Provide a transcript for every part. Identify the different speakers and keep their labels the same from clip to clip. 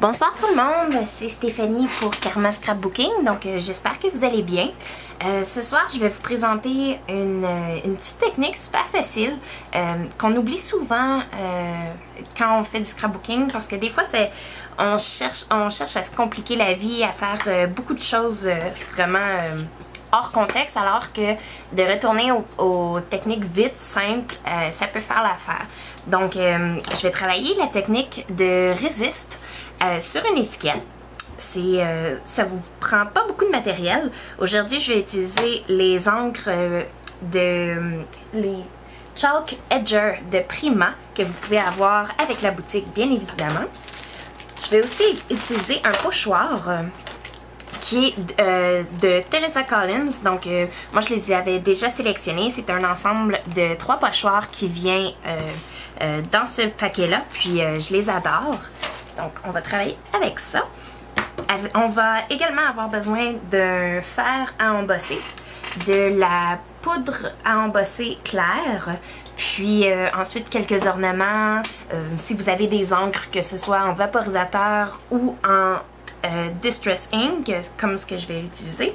Speaker 1: Bonsoir tout le monde, c'est Stéphanie pour Karma Scrapbooking, donc j'espère que vous allez bien. Ce soir, je vais vous présenter une petite technique super facile qu'on oublie souvent quand on fait du scrapbooking parce que des fois, on cherche à se compliquer la vie, à faire beaucoup de choses vraiment hors contexte, alors que de retourner aux techniques vite, simples, ça peut faire l'affaire. Donc, je vais travailler la technique de Resist sur une étiquette. Ça vous prend pas beaucoup de matériel. Aujourd'hui, je vais utiliser les encres les Chalk Edger de Prima que vous pouvez avoir avec la boutique, bien évidemment. Je vais aussi utiliser un pochoir qui est de Teresa Collins. Donc, moi, je les avais déjà sélectionnés. C'est un ensemble de 3 pochoirs qui vient dans ce paquet-là. Puis, je les adore. Donc, on va travailler avec ça. On va également avoir besoin d'un fer à embosser, de la poudre à embosser claire, puis ensuite quelques ornements. Si vous avez des encres, que ce soit en vaporisateur ou en Distress Ink, comme ce que je vais utiliser.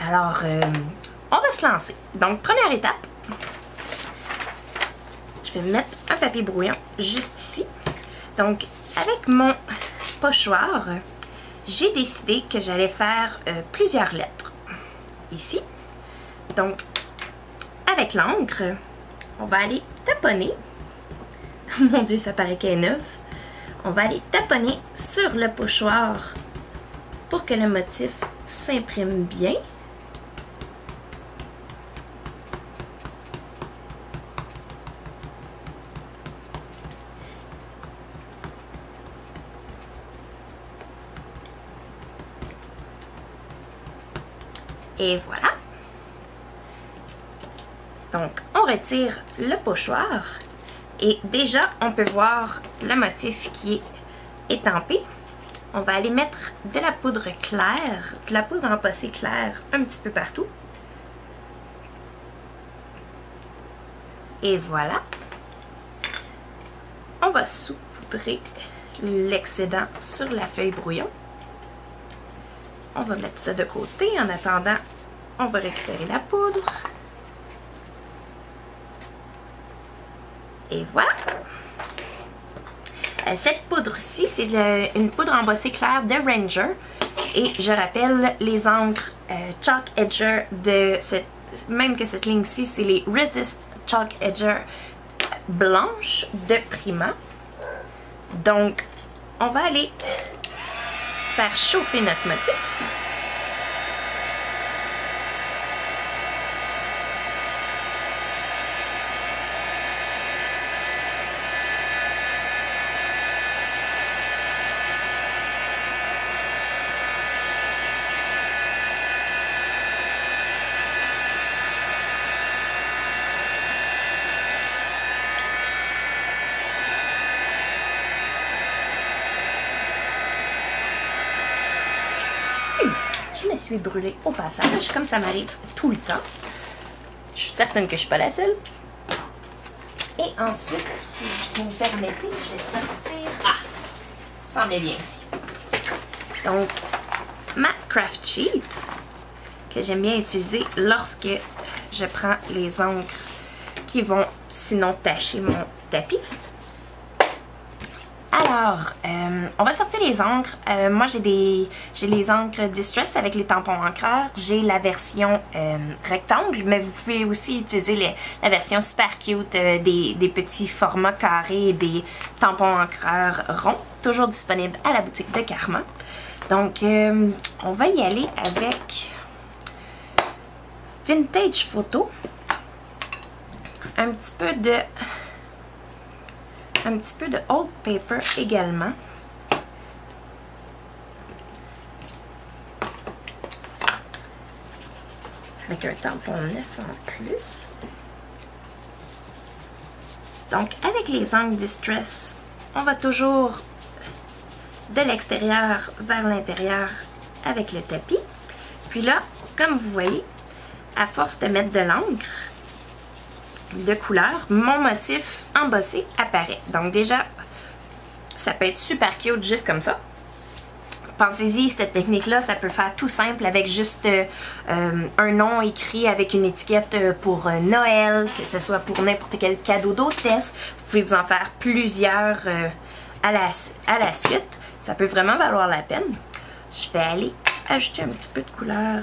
Speaker 1: Alors, on va se lancer. Donc, première étape, je vais mettre un papier brouillon juste ici. Donc, avec mon pochoir, j'ai décidé que j'allais faire plusieurs lettres ici. Donc, avec l'encre, on va aller taponner. Mon Dieu, ça paraît qu'elle est neuve. On va aller taponner sur le pochoir pour que le motif s'imprime bien. Et voilà. Donc, on retire le pochoir. Et déjà, on peut voir le motif qui est étampé. On va aller mettre de la poudre claire, de la poudre embossée claire un petit peu partout. Et voilà. On va saupoudrer l'excédent sur la feuille brouillon. On va mettre ça de côté. En attendant, on va récupérer la poudre. Et voilà. Cette poudre-ci, c'est une poudre embossée claire de Ranger. Et je rappelle, les encres Chalk Edger même que cette ligne-ci, c'est les Resist Chalk Edger blanches de Prima. Donc, on va aller faire chauffer notre motif. Je me suis brûlée au passage, comme ça m'arrive tout le temps. Je suis certaine que je ne suis pas la seule. Et ensuite, si vous me permettez, je vais sortir... Ah! Ça semblait bien aussi. Donc, ma craft sheet, que j'aime bien utiliser lorsque je prends les encres qui vont sinon tacher mon tapis. Alors, on va sortir les encres. Moi, j'ai les encres Distress avec les tampons encreurs. J'ai la version rectangle, mais vous pouvez aussi utiliser la version super cute des petits formats carrés et des tampons encreurs ronds. Toujours disponible à la boutique de Karma. Donc, on va y aller avec Vintage Photo. Un petit peu de old paper également. Avec un tampon neuf en plus. Donc, avec les encres Distress, on va toujours de l'extérieur vers l'intérieur avec le tapis. Puis là, comme vous voyez, à force de mettre de l'encre, de couleur, mon motif embossé apparaît. Donc déjà, ça peut être super cute juste comme ça. pensez-y, cette technique-là, ça peut faire tout simple avec juste un nom écrit avec une étiquette pour Noël, que ce soit pour n'importe quel cadeau d'hôtesse. Vous pouvez vous en faire plusieurs à la suite. Ça peut vraiment valoir la peine. Je vais aller ajouter un petit peu de couleur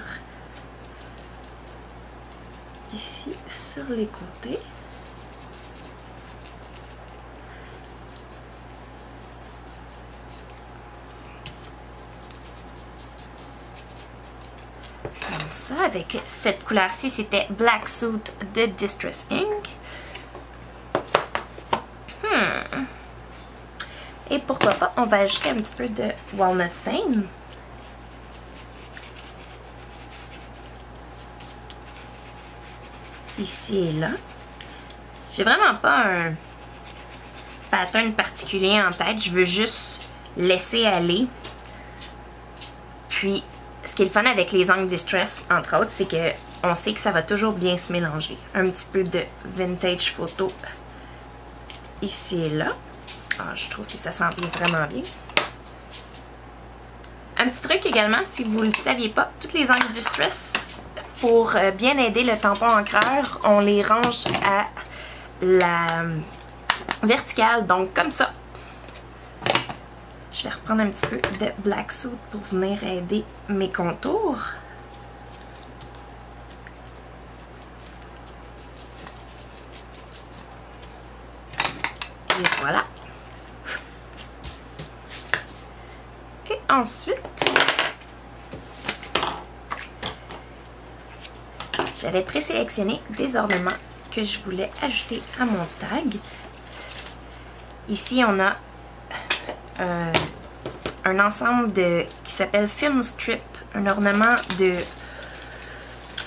Speaker 1: ici sur les côtés. Comme ça, avec cette couleur-ci, c'était Black Suit de Distress Ink. Et pourquoi pas, on va ajouter un petit peu de Walnut Stain. Ici et là. J'ai vraiment pas un pattern particulier en tête, je veux juste laisser aller. Puis, ce qui est le fun avec les encres Distress, entre autres, c'est que on sait que ça va toujours bien se mélanger. Un petit peu de Vintage Photo ici et là. Ah, je trouve que ça sent vraiment bien. Un petit truc également, si vous ne le saviez pas, toutes les encres Distress, pour bien aider le tampon encreur, on les range à la verticale, donc comme ça. Je vais reprendre un petit peu de Black Suit pour venir aider mes contours. Et voilà. Et ensuite, j'avais présélectionné des ornements que je voulais ajouter à mon tag. Ici, on a un ensemble qui s'appelle Film Strip, un ornement de,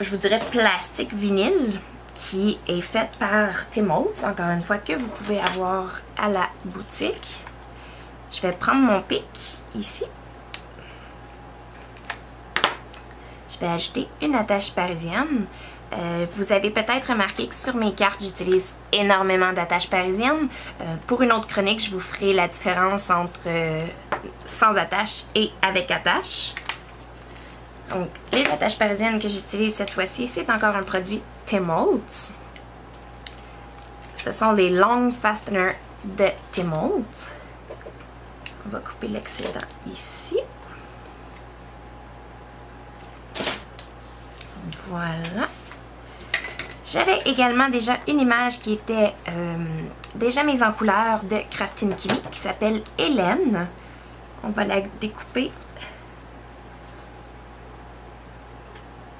Speaker 1: je vous dirais, plastique vinyle qui est fait par Tim Holtz, encore une fois, que vous pouvez avoir à la boutique. Je vais prendre mon pic ici. Je vais ajouter une attache parisienne. Vous avez peut-être remarqué que sur mes cartes, j'utilise énormément d'attaches parisiennes. Pour une autre chronique, je vous ferai la différence entre sans attache et avec attache. Donc, les attaches parisiennes que j'utilise cette fois-ci, c'est encore un produit Tim Holtz. Ce sont les Long Fastener de Tim Holtz. On va couper l'excédent ici. Voilà. J'avais également déjà une image qui était déjà mise en couleur de Crafting Kimi qui s'appelle Hélène. On va la découper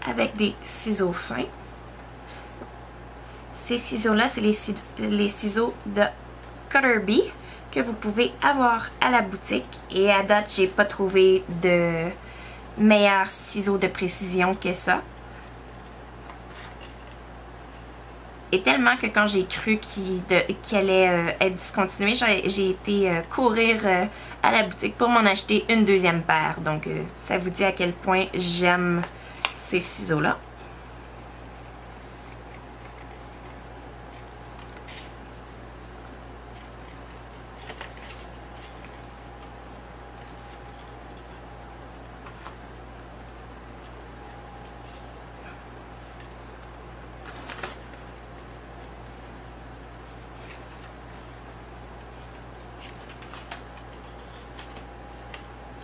Speaker 1: avec des ciseaux fins. Ces ciseaux-là, c'est les ciseaux de Cutterbee que vous pouvez avoir à la boutique. Et à date, j'ai pas trouvé de meilleurs ciseaux de précision que ça. Et tellement que quand j'ai cru qu'il allait être discontinué, j'ai été courir à la boutique pour m'en acheter une deuxième paire. Donc, ça vous dit à quel point j'aime ces ciseaux-là.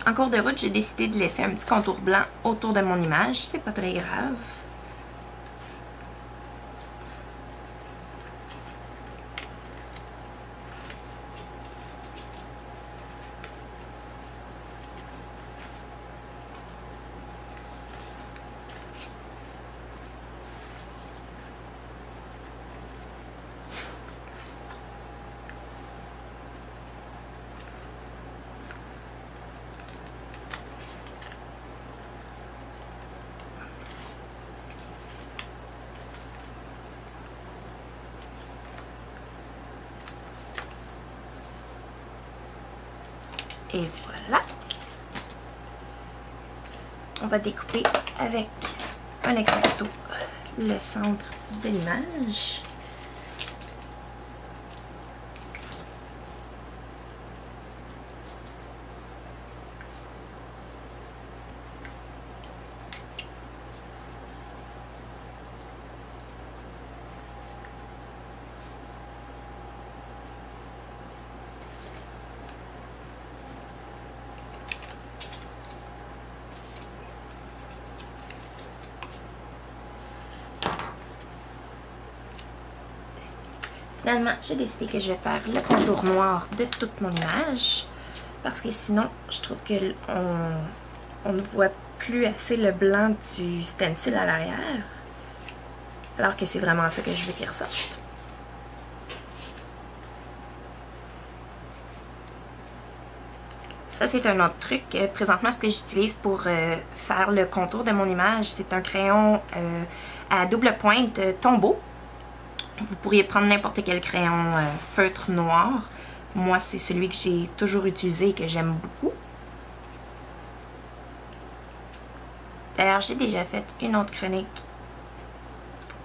Speaker 1: En cours de route, j'ai décidé de laisser un petit contour blanc autour de mon image. C'est pas très grave. Et voilà. On va découper avec un X-Acto le centre de l'image. Finalement, j'ai décidé que je vais faire le contour noir de toute mon image. Parce que sinon, je trouve que on ne voit plus assez le blanc du stencil à l'arrière. Alors que c'est vraiment ça que je veux qu'il ressorte. Ça, c'est un autre truc. Présentement, ce que j'utilise pour faire le contour de mon image, c'est un crayon à double pointe Tombow. Vous pourriez prendre n'importe quel crayon feutre noir. Moi, c'est celui que j'ai toujours utilisé et que j'aime beaucoup. D'ailleurs, j'ai déjà fait une autre chronique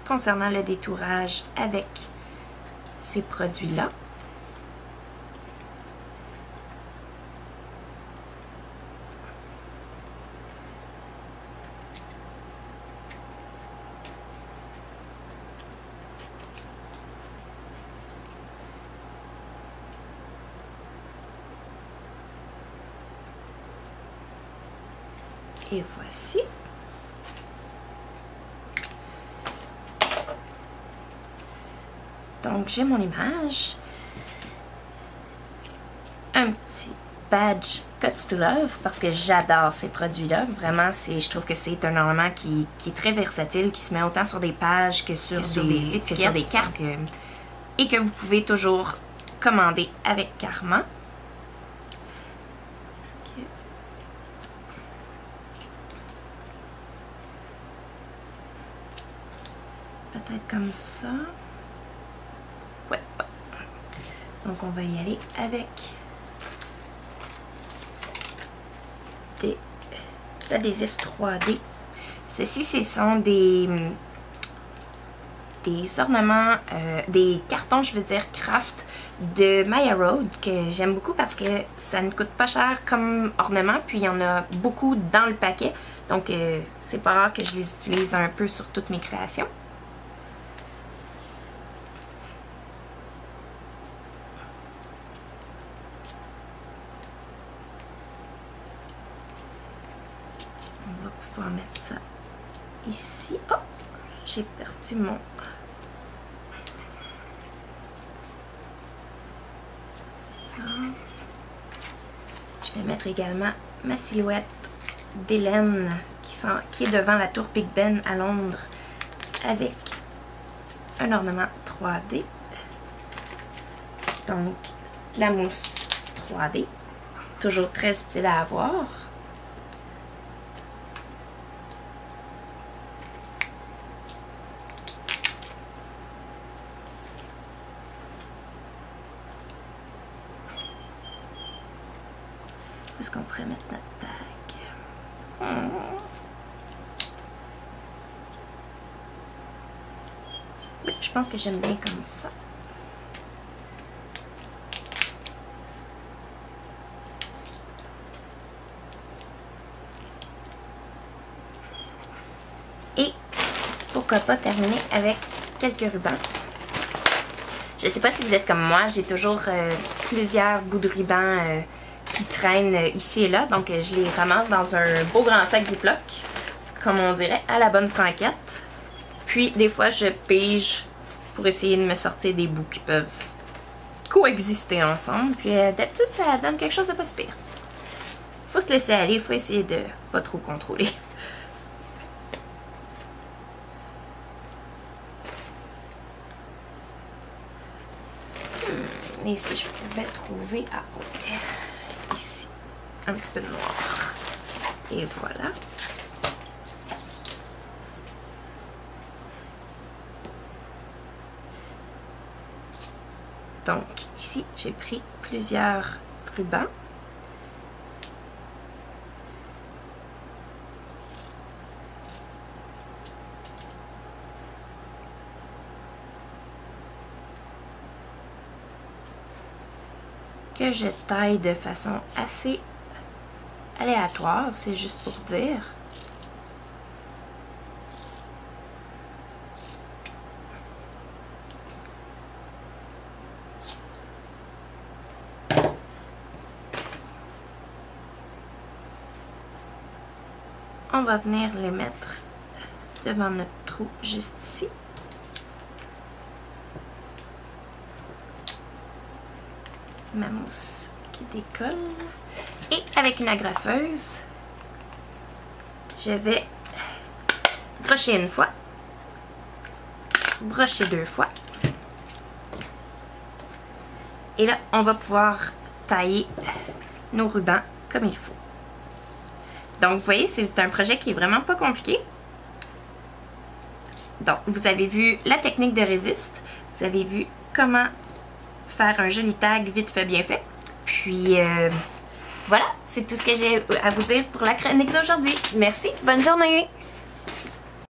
Speaker 1: concernant le détourage avec ces produits-là. Et voici. Donc, j'ai mon image. Un petit badge Cuts to Love parce que j'adore ces produits-là. Vraiment, je trouve que c'est un ornement qui est très versatile, qui se met autant sur des pages que sur des étiquettes, que sur des cartes. Et que vous pouvez toujours commander avec Karma. Peut-être comme ça. Ouais. Donc, on va y aller avec des adhésifs 3D. Ceci, ce sont des ornements, des cartons, je veux dire, craft de Maya Road que j'aime beaucoup parce que ça ne coûte pas cher comme ornement. Puis, il y en a beaucoup dans le paquet. Donc, c'est pas rare que je les utilise un peu sur toutes mes créations. On va pouvoir mettre ça ici. Oh! J'ai perdu mon... Ça. Je vais mettre également ma silhouette d'Hélène qui est devant la tour Big Ben à Londres avec un ornement 3D. Donc, la mousse 3D. Toujours très utile à avoir. Est-ce qu'on pourrait mettre notre tag? Oui, je pense que j'aime bien comme ça. Et pourquoi pas terminer avec quelques rubans. Je ne sais pas si vous êtes comme moi, j'ai toujours plusieurs bouts de ruban qui traînent ici et là. Donc, je les ramasse dans un beau grand sac Ziploc, comme on dirait, à la bonne franquette. Puis, des fois, je pige pour essayer de me sortir des bouts qui peuvent coexister ensemble. Puis, d'habitude, ça donne quelque chose de pas si pire. Faut se laisser aller, faut essayer de pas trop contrôler. Et si je pouvais trouver... Ah, ouais. Ici, un petit peu de noir. Et voilà. Donc, ici, j'ai pris plusieurs rubans. Que je taille de façon assez aléatoire, c'est juste pour dire. On va venir les mettre devant notre trou juste ici. ma mousse qui décolle. Et avec une agrafeuse, je vais brocher une fois, brocher 2 fois. Et là, on va pouvoir tailler nos rubans comme il faut. Donc, vous voyez, c'est un projet qui est vraiment pas compliqué. Donc, vous avez vu la technique de résiste. Vous avez vu comment faire un joli tag vite fait, bien fait. Puis, voilà, c'est tout ce que j'ai à vous dire pour la chronique d'aujourd'hui. Merci, bonne journée!